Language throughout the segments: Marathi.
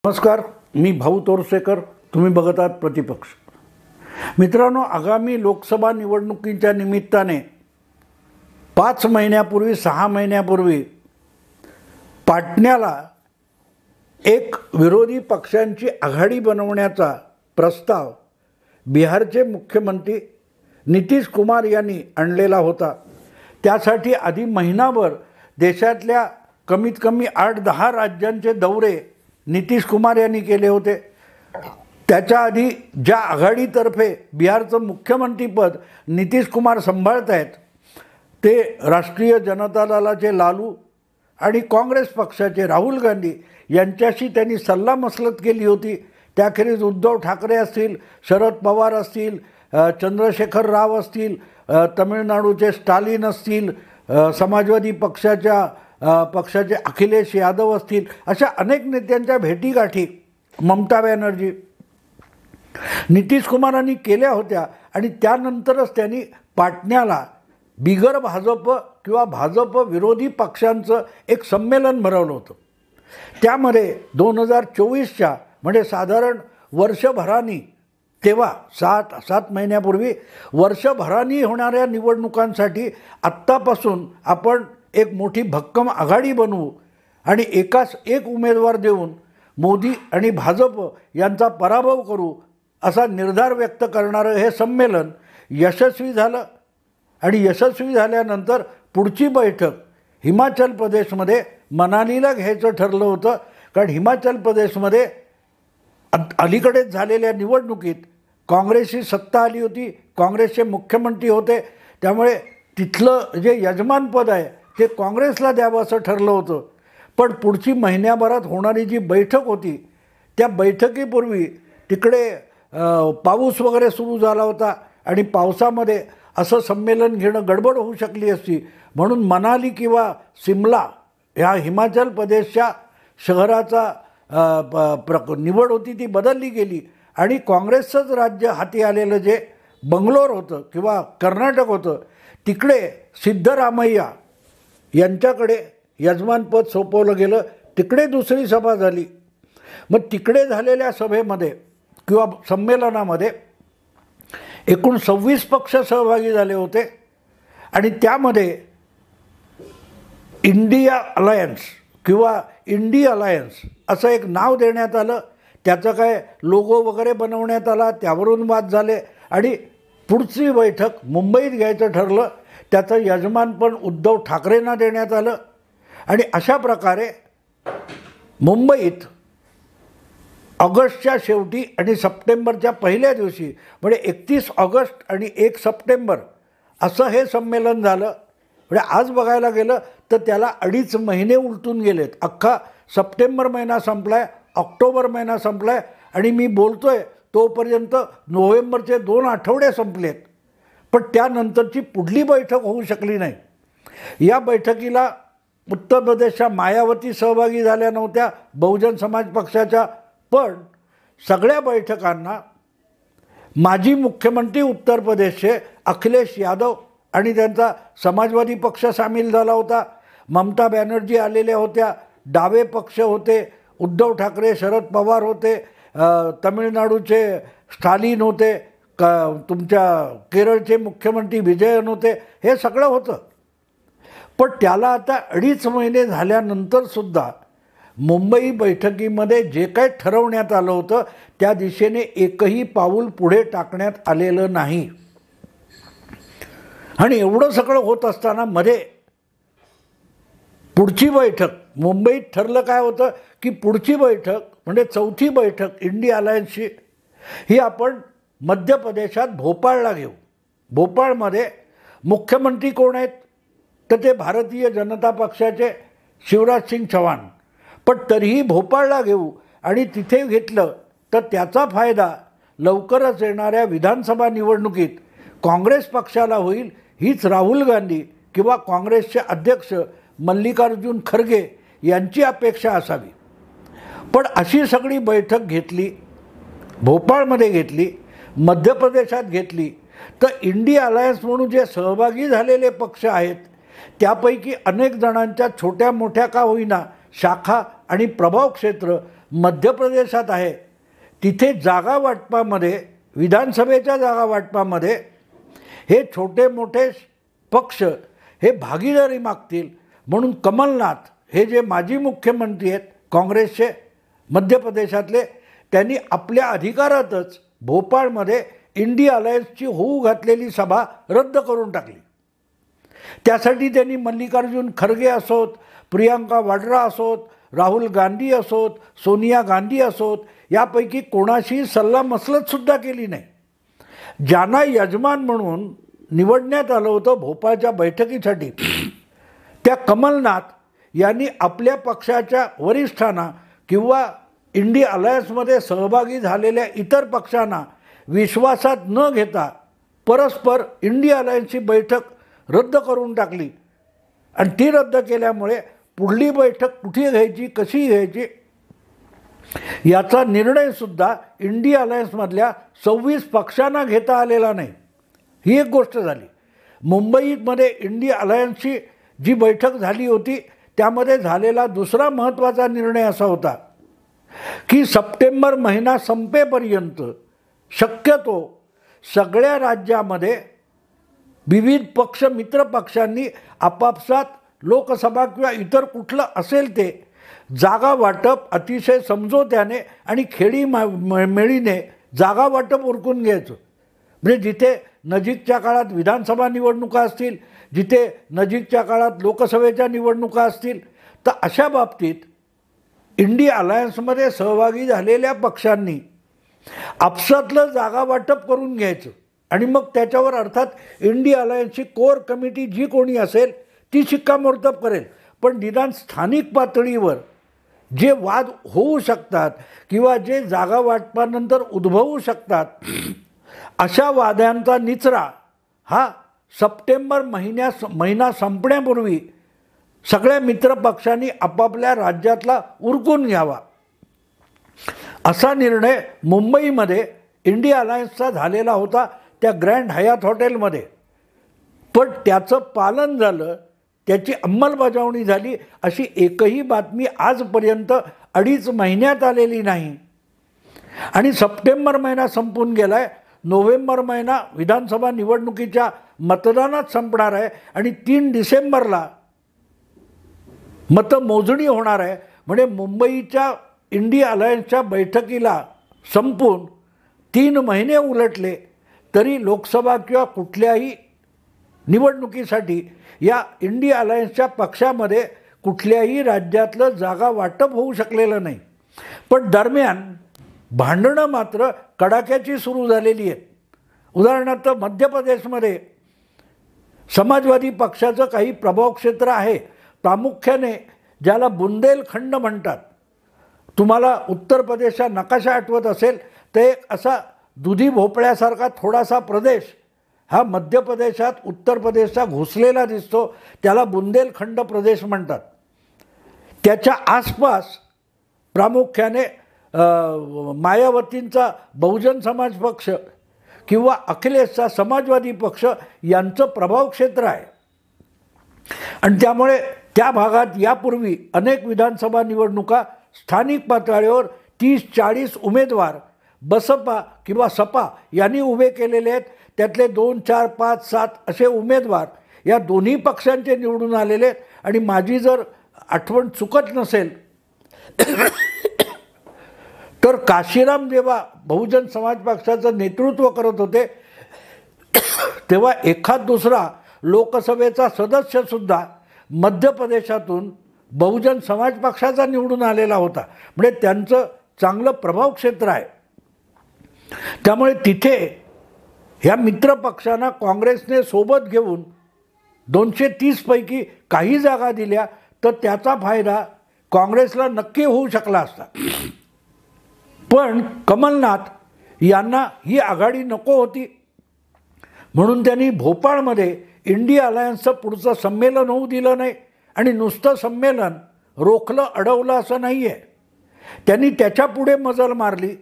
नमस्कार, मी भाऊ तोरसेकर. तुम्ही बघत आहात प्रतिपक्ष. मित्रांनो, आगामी लोकसभा निवडणुकीच्या निमित्ताने 5 महिन्यापूर्वी 6 महिन्यापूर्वी पाटण्याला एक विरोधी पक्षांची आघाडी बनवण्याचा प्रस्ताव बिहारचे मुख्यमंत्री नितीश कुमार यांनी आणलेला होता. त्यासाठी आधी महिनाभर देशातल्या कमीत कमी 8-10 राज्यांचे दौरे नितीश कुमार यांनी केले होते. त्याच्या आधी ज्या आघाडीतर्फे बिहारचं मुख्यमंत्रीपद नितीश कुमार सांभाळत आहेत ते राष्ट्रीय जनता दलाचे लालू आणि काँग्रेस पक्षाचे राहुल गांधी यांच्याशी त्यांनी सल्लामसलत केली होती. त्याखेरीज उद्धव ठाकरे असतील, शरद पवार असतील, चंद्रशेखर राव असतील, तमिळनाडूचे स्टालिन असतील, समाजवादी पक्षाचे अखिलेश यादव असतील, अशा अनेक नेत्यांच्या भेटीगाठी ममता बॅनर्जी नितीश कुमारांनी केल्या होत्या. आणि त्यानंतरच त्यांनी पाटण्याला बिगर भाजप किंवा भाजप विरोधी पक्षांचं एक संमेलन भरवलं होतं. त्यामध्ये 2024च्या म्हणजे साधारण वर्षभरानी, तेव्हा 7 महिन्यापूर्वी वर्षभरानी होणाऱ्या निवडणुकांसाठी आत्तापासून आपण एक मोठी भक्कम आघाडी बनवू आणि एकाच एक उमेदवार देऊन मोदी आणि भाजप यांचा पराभव करू असा निर्धार व्यक्त करणारं हे संमेलन यशस्वी झालं. आणि यशस्वी झाल्यानंतर पुढची बैठक हिमाचल प्रदेशमध्ये मनालीला घ्यायचं ठरलं होतं. कारण हिमाचल प्रदेशमध्ये अलीकडेच झालेल्या निवडणुकीत काँग्रेसची सत्ता आली होती, काँग्रेसचे मुख्यमंत्री होते. त्यामुळे तिथलं जे यजमानपद आहे ते काँग्रेसला द्यावं असं ठरलं होतं. पण पुढची महिन्याभरात होणारी जी बैठक होती त्या बैठकीपूर्वी तिकडे पाऊस वगैरे सुरू झाला होता आणि पावसामध्ये असं संमेलन घेणं गडबड होऊ शकली असती. म्हणून मनाली किंवा सिमला ह्या हिमाचल प्रदेशच्या शहराचा निवड होती ती बदलली गेली आणि काँग्रेसचंच राज्य हाती आलेलं जे बंगलोर होतं किंवा कर्नाटक होतं तिकडे सिद्धरामय्या यांच्याकडे यजमानपद सोपवलं गेलं. तिकडे दुसरी सभा झाली. मग तिकडे झालेल्या सभेमध्ये किंवा संमेलनामध्ये एकूण 26 पक्ष सहभागी झाले होते आणि त्यामध्ये इंडिया अलायन्स किंवा इंडी अलायन्स असं एक नाव देण्यात आलं. त्याचं काय लोगो वगैरे बनवण्यात आला, त्यावरून वाद झाले आणि पुढची बैठक मुंबईत घ्यायचं ठरलं. त्याचं यजमानपण उद्धव ठाकरेंना देण्यात आलं आणि अशा प्रकारे मुंबईत ऑगस्टच्या शेवटी आणि सप्टेंबरच्या पहिल्या दिवशी म्हणजे 31 ऑगस्ट आणि 1 सप्टेंबर असं हे संमेलन झालं. म्हणजे आज बघायला गेलं तर त्याला 2.5 महिने उलटून गेलेत. अख्खा सप्टेंबर महिना संपला आहे, ऑक्टोबर महिना संपला आहे आणि मी बोलतो आहे तोपर्यंत नोव्हेंबरचे 2 आठवडे संपलेत. पण त्यानंतरची पुढली बैठक होऊ शकली नाही. या बैठकीला उत्तर प्रदेशच्या मायावती सहभागी झाल्या नव्हत्या, बहुजन समाज पक्षाच्या. पण सगळ्या बैठकांना माजी मुख्यमंत्री उत्तर प्रदेशचे अखिलेश यादव आणि त्यांचा समाजवादी पक्ष सामील झाला होता. ममता बॅनर्जी आलेल्या होत्या, डावे पक्ष होते, उद्धव ठाकरे, शरद पवार होते, तमिळनाडूचे स्टालिन होते, तुमच्या केरळचे मुख्यमंत्री विजयन होते. हे सगळं होतं. पण त्याला आता 2.5 महिने झाल्यानंतरसुद्धा मुंबई बैठकीमध्ये जे काही ठरवण्यात आलं होतं त्या दिशेने एकही पाऊल पुढे टाकण्यात आलेलं नाही. आणि एवढं सगळं होत असताना मध्ये पुढची बैठक मुंबईत ठरलं काय होतं की पुढची बैठक म्हणजे 4थी बैठक इंडिया अलायन्सची ही आपण मध्य प्रदेशात भोपाळला घेऊ. भोपाळमध्ये मुख्यमंत्री कोण आहेत तर ते भारतीय जनता पक्षाचे शिवराज सिंग चौहान. पण तरीही भोपाळला घेऊ आणि तिथे घेतलं तर त्याचा फायदा लवकरच येणाऱ्या विधानसभा निवडणुकीत काँग्रेस पक्षाला होईल. हीच राहुल गांधी किंवा काँग्रेसचे अध्यक्ष मल्लिकार्जुन खरगे यांची अपेक्षा असावी. पण अशी सगळी बैठक घेतली, भोपाळमध्ये घेतली, मध्य प्रदेशात घेतली तर इंडिया अलायन्स म्हणून जे सहभागी झालेले पक्ष आहेत त्यापैकी अनेक जणांच्या छोट्या मोठ्या का होईना शाखा आणि प्रभाव क्षेत्र मध्य प्रदेशात आहे तिथे जागा वाटपामध्ये, विधानसभेच्या जागा वाटपामध्ये हे छोटे मोठे पक्ष हे भागीदारी मागतील म्हणून कमलनाथ हे जे माजी मुख्यमंत्री आहेत काँग्रेसचे मध्य प्रदेशातले, त्यांनी आपल्या अधिकारातच भोपाळमध्ये इंडिया अलायन्सची होऊ घातलेली सभा रद्द करून टाकली. त्यासाठी त्यांनी मल्लिकार्जुन खरगे असोत, प्रियांका वाड्रा असोत, राहुल गांधी असोत, सोनिया गांधी असोत, यापैकी कोणाशी सल्लामसलतसुद्धा केली नाही. ज्यांना यजमान म्हणून निवडण्यात आलं होतं भोपाळच्या बैठकीसाठी, त्या कमलनाथ यांनी आपल्या पक्षाच्या वरिष्ठांना किंवा इंडिया अलायन्समध्ये सहभागी झालेल्या इतर पक्षांना विश्वासात न घेता परस्पर इंडिया अलायन्सची बैठक रद्द करून टाकली. आणि ती रद्द केल्यामुळे पुढली बैठक कुठे घ्यायची, कशी घ्यायची याचा निर्णयसुद्धा इंडिया अलायन्समधल्या 26 पक्षांना घेता आलेला नाही. ही एक गोष्ट झाली. मुंबईमध्ये इंडिया अलायन्सची जी बैठक झाली होती त्यामध्ये झालेला दुसरा महत्त्वाचा निर्णय असा होता की सप्टेंबर महिना संपेपर्यंत शक्यतो सगळ्या राज्यामध्ये विविध पक्ष, मित्र पक्षांनी आपापसात लोकसभा किंवा इतर कुठलं असेल ते जागा वाटप अतिशय समझोत्याने आणि खेळीमेळीने जागा वाटप उरकून घ्यायचं. म्हणजे जिथे नजीकच्या काळात विधानसभा निवडणुका असतील, जिथे नजीकच्या काळात लोकसभेच्या निवडणुका असतील, तर अशा बाबतीत इंडिया अलायन्समध्ये सहभागी झालेल्या पक्षांनी आपसातलं जागा वाटप करून घ्यायचं आणि मग त्याच्यावर अर्थात इंडिया अलायन्सची कोर कमिटी जी कोणी असेल ती शिक्कामोर्तब करेल. पण निदान स्थानिक पातळीवर जे वाद होऊ शकतात किंवा जे जागा वाटपानंतर उद्भवू शकतात, अशा वादांचा निचरा हा सप्टेंबर महिना संपण्यापूर्वी सगळ्या मित्रपक्षांनी आपापल्या राज्यातला उरकून घ्यावा, असा निर्णय मुंबईमध्ये इंडिया अलायन्सचा झालेला होता त्या ग्रँड हयात हॉटेलमध्ये. पण त्याचं पालन झालं, त्याची अंमलबजावणी झाली अशी एकही बातमी आजपर्यंत 2.5 महिन्यात आलेली नाही. आणि सप्टेंबर महिना संपून गेला आहे, नोव्हेंबर महिना विधानसभा निवडणुकीच्या मतदानात संपणार आहे आणि 3 डिसेंबरला मतमोजणी होणार आहे. म्हणजे मुंबईच्या इंडिया अलायन्सच्या बैठकीला संपून 3 महिने उलटले तरी लोकसभा किंवा कुठल्याही निवडणुकीसाठी या इंडिया अलायन्सच्या पक्षामध्ये कुठल्याही राज्यातलं जागा वाटप होऊ शकलेलं नाही. पण दरम्यान भांडणं मात्र कडाक्याची सुरू झालेली आहेत. उदाहरणार्थ मध्य प्रदेशमध्ये समाजवादी पक्षाचं काही प्रभाव क्षेत्र आहे, प्रामुख्याने ज्याला बुंदेलखंड म्हणतात. तुम्हाला उत्तर प्रदेशचा नकाशा आठवत असेल तर एक असा दुधी भोपळ्यासारखा थोडासा प्रदेश हा मध्य प्रदेशात उत्तर प्रदेशचा घुसलेला दिसतो, त्याला बुंदेलखंड प्रदेश म्हणतात. त्याच्या आसपास प्रामुख्याने मायावतींचा बहुजन समाज पक्ष किंवा अखिलेशचा समाजवादी पक्ष यांचं प्रभाव क्षेत्र आहे. आणि त्यामुळे त्या भागात यापूर्वी अनेक विधानसभा निवडणुका स्थानिक पातळीवर 30-40 उमेदवार बसपा किंवा सपा यांनी उभे केलेले आहेत. त्यातले 2, 4, 5, 7 असे उमेदवार या दोन्ही पक्षांचे निवडून आलेले आहेत. आणि माझी जर आठवण चुकत नसेल तर काशीराम जेव्हा बहुजन समाज पक्षाचं नेतृत्व करत होते तेव्हा एखाद दुसरा लोकसभेचा सदस्यसुद्धा मध्य प्रदेशातून बहुजन समाज पक्षाचा निवडून आलेला होता. म्हणजे त्यांचं चांगलं प्रभाव क्षेत्र आहे. त्यामुळे तिथे ह्या मित्रपक्षांना काँग्रेसने सोबत घेऊन 230 पैकी काही जागा दिल्या तर त्याचा फायदा काँग्रेसला नक्की होऊ शकला असता. पण कमलनाथ यांना ही आघाडी नको होती म्हणून त्यांनी भोपाळमध्ये इंडिया अलायन्सचं पुढचं संमेलन होऊ दिलं नाही. आणि नुसतं संमेलन रोखलं अडवलं असं नाही आहे, त्यांनी त्याच्यापुढे मजल मारली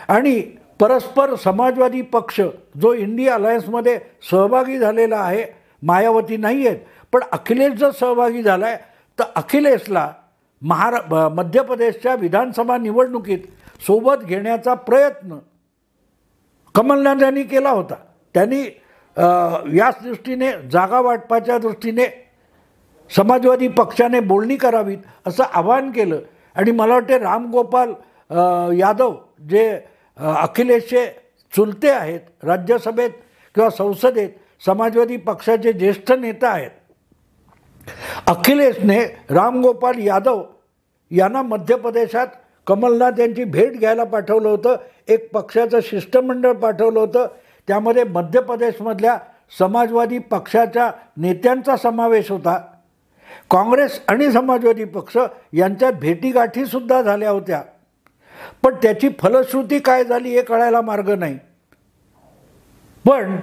आणि परस्पर समाजवादी पक्ष जो इंडिया अलायन्समध्ये सहभागी झालेला आहे, मायावती नाही आहेत पण अखिलेश जर सहभागी झाला आहे तर अखिलेशला मध्य प्रदेशच्या विधानसभा निवडणुकीत सोबत घेण्याचा प्रयत्न कमलनाथ यांनी केला होता. त्यांनी याच दृष्टीने जागा वाटपाच्या दृष्टीने समाजवादी पक्षाने बोलणी करावीत असं आवाहन केलं. आणि मला वाटते रामगोपाल यादव जे अखिलेशचे चुलते आहेत, राज्यसभेत किंवा संसदेत समाजवादी पक्षाचे ज्येष्ठ नेता आहेत, अखिलेशने रामगोपाल यादव यांना मध्य प्रदेशात कमलनाथ यांची भेट घ्यायला पाठवलं होतं. एक पक्षाचं शिष्टमंडळ पाठवलं होतं. त्यामध्ये मध्य प्रदेशमधल्या समाजवादी पक्षाच्या नेत्यांचा समावेश होता. काँग्रेस आणि समाजवादी पक्ष यांच्यात भेटीगाठीसुद्धा झाल्या होत्या. पण त्याची फलश्रुती काय झाली हे कळायला मार्ग नाही. पण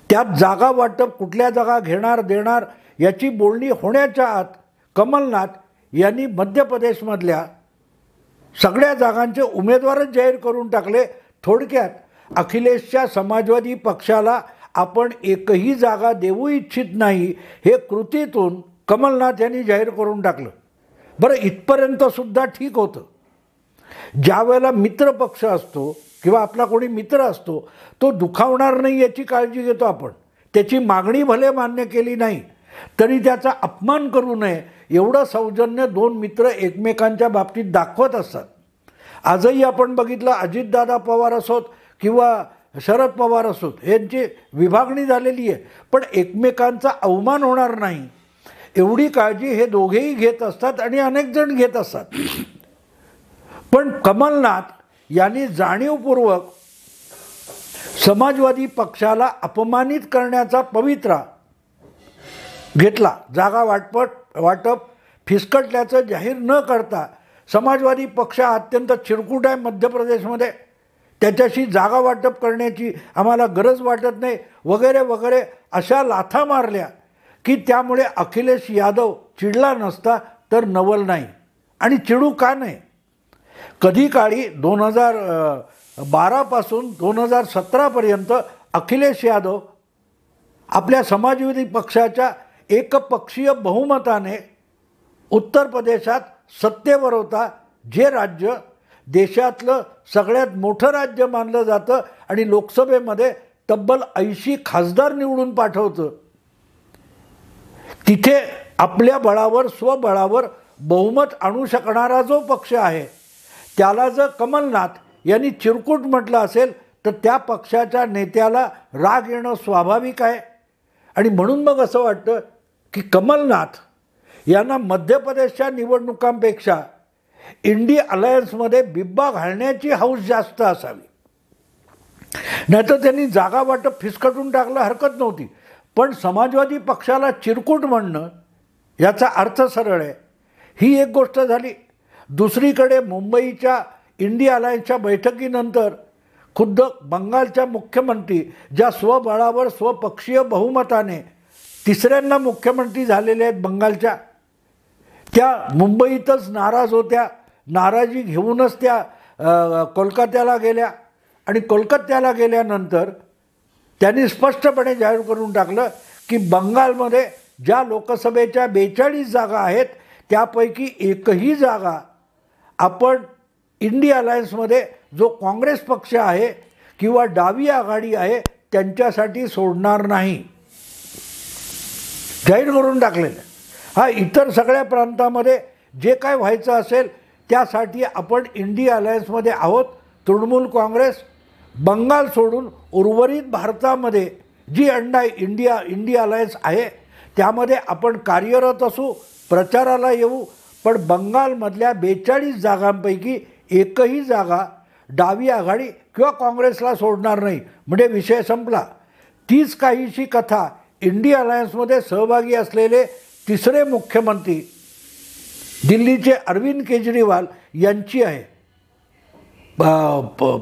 त्यात जागा वाटप, कुठल्या जागा घेणार देणार याची बोलणी होण्याच्या आत कमलनाथ यांनी मध्य प्रदेशमधल्या सगळ्या जागांचे उमेदवारच जाहीर करून टाकले. थोडक्यात अखिलेशच्या समाजवादी पक्षाला आपण एकही जागा देऊ इच्छित नाही हे कृतीतून कमलनाथ यांनी जाहीर करून टाकलं. बरं, इथपर्यंतसुद्धा ठीक होतं. ज्या वेळेला मित्र पक्ष असतो किंवा आपला कोणी मित्र असतो तो दुखावणार नाही याची काळजी घेतो आपण. त्याची मागणी भले मान्य केली नाही तरी त्याचा अपमान करू नये एवढं सौजन्य दोन मित्र एकमेकांच्या बाबतीत दाखवत असतात. आजही आपण बघितलं, अजितदादा पवार असोत किंवा शरद पवार असोत यांची विभागणी झालेली आहे, पण एकमेकांचा अवमान होणार नाही एवढी काळजी हे दोघेही घेत असतात आणि अनेक जण घेत असतात. पण कमलनाथ यांनी जाणीवपूर्वक समाजवादी पक्षाला अपमानित करण्याचा पवित्रा घेतला. जागा वाटप फिसकटल्याचं जाहीर न करता समाजवादी पक्ष अत्यंत चिरकुट आहे मध्य प्रदेशमध्ये, त्याच्याशी जागा वाटप करण्याची आम्हाला गरज वाटत नाही वगैरे वगैरे अशा लाथा मारल्या की त्यामुळे अखिलेश यादव चिडला नसता तर नवल नाही. आणि चिडू का नाही? कधी काळी 2012 पासून 2017पर्यंत अखिलेश यादव आपल्या समाजवादी पक्षाच्या एकपक्षीय बहुमताने उत्तर प्रदेशात सत्तेवर होता. जे राज्य देशातलं सगळ्यात मोठं राज्य मानलं जातं आणि लोकसभेमध्ये तब्बल 80 खासदार निवडून पाठवतं, तिथे आपल्या बळावर स्वबळावर बहुमत आणू शकणारा जो पक्ष आहे त्याला जर कमलनाथ यांनी चिरकुट म्हटलं असेल तर त्या पक्षाच्या नेत्याला राग येणं स्वाभाविक आहे. आणि म्हणून मग असं वाटतं की कमलनाथ यांना मध्य प्रदेशच्या निवडणुकांपेक्षा इंडिया अलायन्समध्ये बिब्बा घालण्याची हौस जास्त असावी. नाहीतर त्यांनी जागा वाटप फिसकटून टाकलं हरकत नव्हती. पण समाजवादी पक्षाला चिरकुट म्हणणं याचा अर्थ सरळ आहे. ही एक गोष्ट झाली. दुसरीकडे मुंबईच्या इंडिया अलायन्सच्या बैठकीनंतर खुद्द बंगालच्या मुख्यमंत्री ज्या स्वबळावर स्वपक्षीय बहुमताने तिसऱ्यांदा मुख्यमंत्री झालेले आहेत बंगालच्या, त्या मुंबईतच नाराज होत्या. नाराजी घेऊनच त्या कोलकात्याला गेल्या आणि कोलकात्याला गेल्यानंतर त्यांनी स्पष्टपणे जाहीर करून टाकलं की बंगालमध्ये ज्या लोकसभेच्या 42 जागा आहेत त्यापैकी एकही जागा आपण इंडिया अलायन्समध्ये जो काँग्रेस पक्ष आहे किंवा डावी आघाडी आहे त्यांच्यासाठी सोडणार नाही, जाहीर करून टाकलेलं. हा इतर सगळ्या प्रांतामध्ये जे काय व्हायचं असेल त्यासाठी आपण इंडिया अलायन्समध्ये आहोत. तृणमूल काँग्रेस बंगाल सोडून उर्वरित भारतामध्ये जी इंडिया अलायन्स आहे त्यामध्ये आपण कार्यरत असू, प्रचाराला येऊ. पण बंगालमधल्या 42 जागांपैकी एकही जागा डावी आघाडी किंवा काँग्रेसला सोडणार नाही. म्हणजे विषय संपला. तीच काहीशी कथा इंडिया अलायन्समध्ये सहभागी असलेले तिसरे मुख्यमंत्री दिल्लीचे अरविंद केजरीवाल यांची आहे.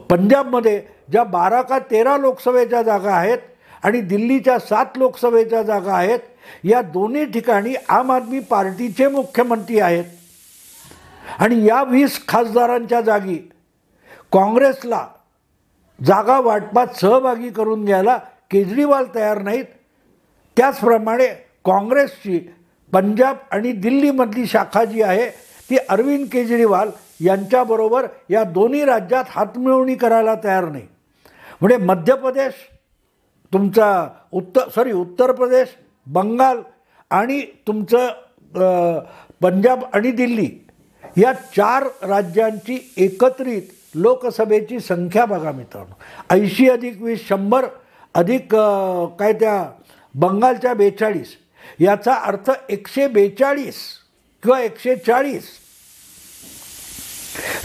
पंजाबमध्ये ज्या 12 का 13 लोकसभेच्या जागा आहेत आणि दिल्लीच्या 7 लोकसभेच्या जागा आहेत, या दोन्ही ठिकाणी आम आदमी पार्टीचे मुख्यमंत्री आहेत. आणि या 20 खासदारांच्या जागी काँग्रेसला जागा वाटपात सहभागी करून घ्यायला केजरीवाल तयार नाहीत. त्याचप्रमाणे काँग्रेसची पंजाब आणि दिल्लीमधली शाखा जी आहे ती अरविंद केजरीवाल यांच्याबरोबर या दोन्ही राज्यात हातमिळवणी करायला तयार नाही. म्हणजे मध्य प्रदेश तुमचा उत्तर प्रदेश, बंगाल आणि तुमचं पंजाब आणि दिल्ली या 4 राज्यांची एकत्रित लोकसभेची संख्या बघा मित्रांनो, 80 अधिक 20 100 अधिक काय त्या बंगालच्या 42, याचा अर्थ 142 किंवा 140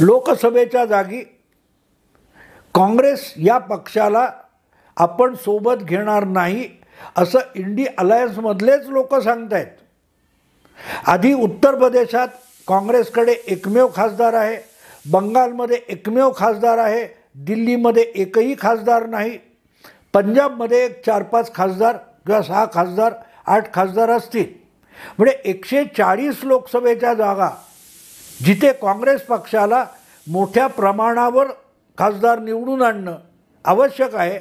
लोकसभेच्या जागी काँग्रेस या पक्षाला आपण सोबत घेणार नाही असं इंडी अलायन्समधलेच लोक सांगत आहेत. आधी उत्तर प्रदेशात काँग्रेसकडे एकमेव खासदार आहे, बंगालमध्ये एकमेव खासदार आहे, दिल्लीमध्ये एकही खासदार नाही, पंजाबमध्ये एक 4-5 खासदार किंवा 6 खासदार 8 खासदार असतील. म्हणजे 140 लोकसभेच्या जागा जिथे काँग्रेस पक्षाला मोठ्या प्रमाणावर खासदार निवडून आणणं आवश्यक आहे,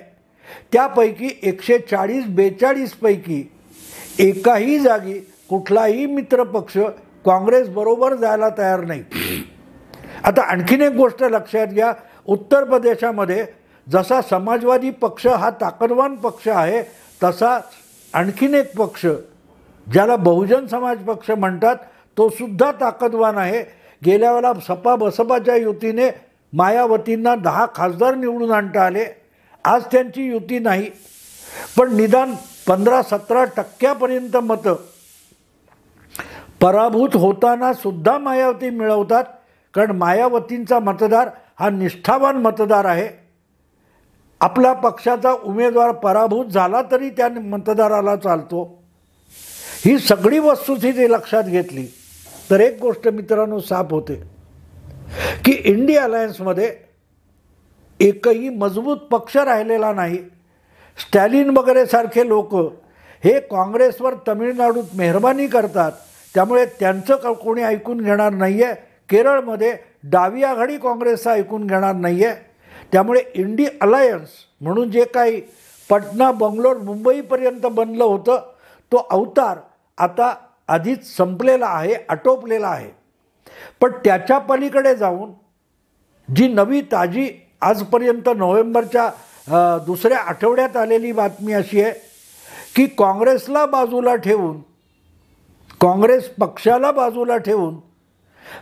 त्यापैकी 140-42 पैकी एकाही जागी कुठलाही मित्रपक्ष काँग्रेसबरोबर जायला तयार नाही. आता आणखीन एक गोष्ट लक्षात घ्या, उत्तर प्रदेशामध्ये जसा समाजवादी पक्ष हा ताकदवान पक्ष आहे, तसा आणखीन एक पक्ष ज्याला बहुजन समाज पक्ष म्हणतात तो सुद्धा ताकदवान आहे. गेल्या वेळेला सपा बसपाच्या युतीने मायावतींना 10 खासदार निवडून आणता आले. आज त्यांची युती नाही, पण निदान 15-17% मतं पराभूत होताना सुद्धा मायावती मिळवतात, कारण मायावतींचा मतदार हा निष्ठावान मतदार आहे. आपल्या पक्षाचा उमेदवार पराभूत झाला तरी त्या मतदाराला चालतो. ही सगळी वस्तुस्थिती लक्षात घेतली तर एक गोष्ट मित्रांनो साफ होते की इंडी अलायन्समध्ये एकही मजबूत पक्ष राहिलेला नाही. स्टॅलिन वगैरे सारखे लोक हे काँग्रेसवर तमिळनाडूत मेहरबानी करतात, त्यामुळे त्यांचं कोणी ऐकून घेणार नाही आहे. केरळमध्ये डावी आघाडी काँग्रेसचं ऐकून घेणार नाही आहे. त्यामुळे इंडी अलायन्स म्हणून जे काही पटना, बंगलोर, मुंबईपर्यंत बनलं होतं तो अवतार आता आधीच संपलेला आहे, आटोपलेला आहे. पण त्याच्या पलीकडे जाऊन जी नवी ताजी आजपर्यंत नोव्हेंबरच्या दुसऱ्या आठवड्यात आलेली बातमी अशी आहे की काँग्रेसला बाजूला ठेवून, काँग्रेस पक्षाला बाजूला ठेवून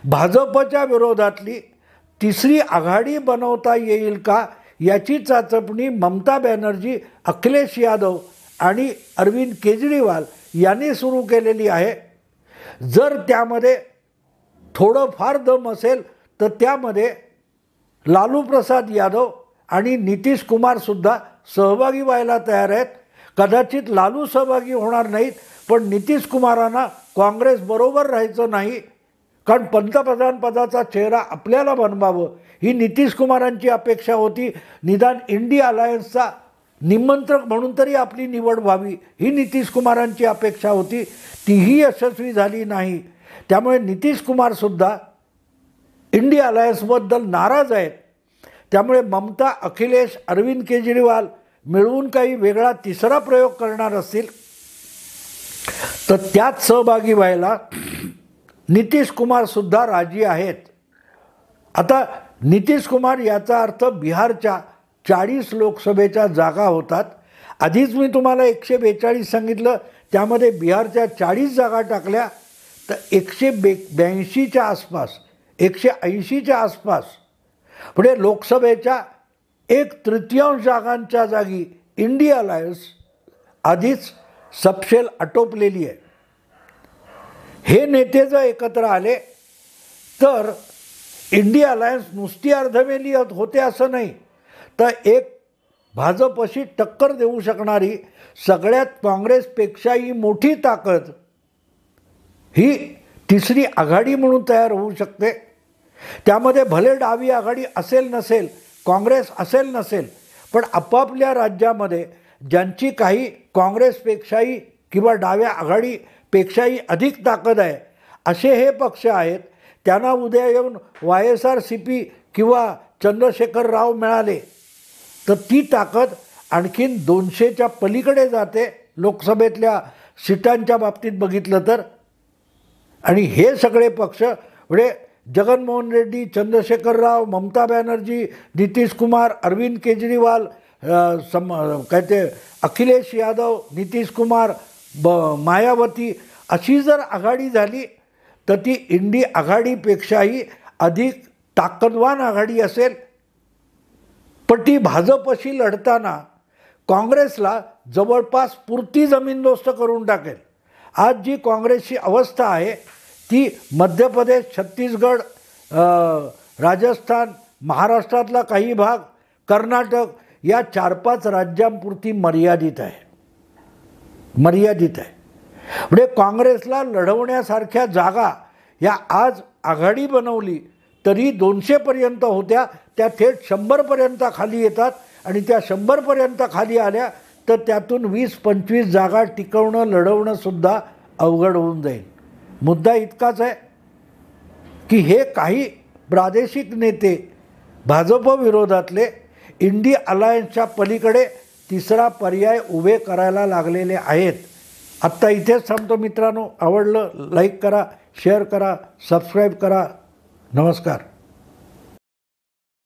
भाजपच्या विरोधातली तिसरी आघाडी बनवता येईल का याची चाचपणी ममता बॅनर्जी, अखिलेश यादव आणि अरविंद केजरीवाल यांनी सुरू केलेली आहे. जर त्यामध्ये थोडंफार दम असेल तर त्यामध्ये लालू प्रसाद यादव आणि नितीश कुमारसुद्धा सहभागी व्हायला तयार आहेत. कदाचित लालू सहभागी होणार नाहीत, पण नितीश कुमारांना काँग्रेसबरोबर राहायचं नाही, कारण पंतप्रधान पदाचा चेहरा आपल्याला बनवावं ही नितीश कुमारांची अपेक्षा होती. निदान इंडी अलायन्सचा निमंत्रक म्हणून तरी आपली निवड व्हावी ही नितीश कुमारांची अपेक्षा होती. तीही यशस्वी झाली नाही. त्यामुळे नितीश कुमारसुद्धा इंडी अलायन्सबद्दल नाराज आहेत. त्यामुळे ममता, अखिलेश, अरविंद केजरीवाल मिळवून काही वेगळा तिसरा प्रयोग करणार असतील तर त्यात सहभागी व्हायला नितीश कुमारसुद्धा राजी आहेत. आता नितीश कुमार याचा अर्थ बिहारच्या 40 लोकसभेच्या जागा होतात. आधीच मी तुम्हाला 142 सांगितलं, त्यामध्ये बिहारच्या 40 जागा टाकल्या तर 182च्या आसपास, 180च्या आसपास, पुढे लोकसभेच्या 1/3 जागांच्या जागी इंडी अलायन्स आधीच सपशेल आटोपलेली आहे. हे नेते जर एकत्र आले तर इंडी अलायन्स नुसती अर्धमेली होते असं नाही, तर एक भाजपशी टक्कर देऊ शकणारी सगळ्यात काँग्रेसपेक्षाही मोठी ताकद ही तिसरी आघाडी म्हणून तयार होऊ शकते. त्यामध्ये भले डावी आघाडी असेल नसेल, काँग्रेस असेल नसेल, पण आपापल्या राज्यामध्ये ज्यांची काही काँग्रेसपेक्षाही किंवा डाव्या आघाडीपेक्षाही अधिक ताकद आहे असे हे पक्ष आहेत. त्यांना उद्या येऊन YSRCP किंवा चंद्रशेखर राव मिळाले तर ती ताकद आणखीन 200च्या पलीकडे जाते लोकसभेतल्या सीटांच्या बाबतीत बघितलं तर. आणि हे सगळे पक्ष म्हणजे जगनमोहन रेड्डी, चंद्रशेखर राव, ममता बॅनर्जी, नितीश कुमार, अरविंद केजरीवाल, काय ते अखिलेश यादव, नितीश कुमार, मायावती अशी जर आघाडी झाली तर ती इंडी आघाडीपेक्षाही अधिक ताकदवान आघाडी असेल. पण ती भाजपशी लढताना काँग्रेसला जवळपास पुरती जमीनदोस्त करून टाकेल. आज जी काँग्रेसची अवस्था आहे ती मध्य प्रदेश, छत्तीसगड, राजस्थान, महाराष्ट्रातला काही भाग, कर्नाटक या 4-5 राज्यांपुरती मर्यादित आहे. म्हणजे काँग्रेसला लढवण्यासारख्या जागा या आज आघाडी बनवली तरी 200पर्यंत होत्या, त्या थेट 100पर्यंत खाली येतात आणि त्या 100पर्यंत खाली आल्या तर त्यातून 20-25 जागा टिकवणं, लढवणंसुद्धा अवघड होऊन जाईल. मुद्दा इतकाच आहे की हे काही प्रादेशिक नेते भाजप विरोधातले इंडी अलायन्सच्या पलीकडे तिसरा पर्याय उभे करायला लागलेले आहेत. आत्ता इथेच थांबतो मित्रांनो. आवडलं लाईक करा, शेअर करा, सबस्क्राईब करा. नमस्कार.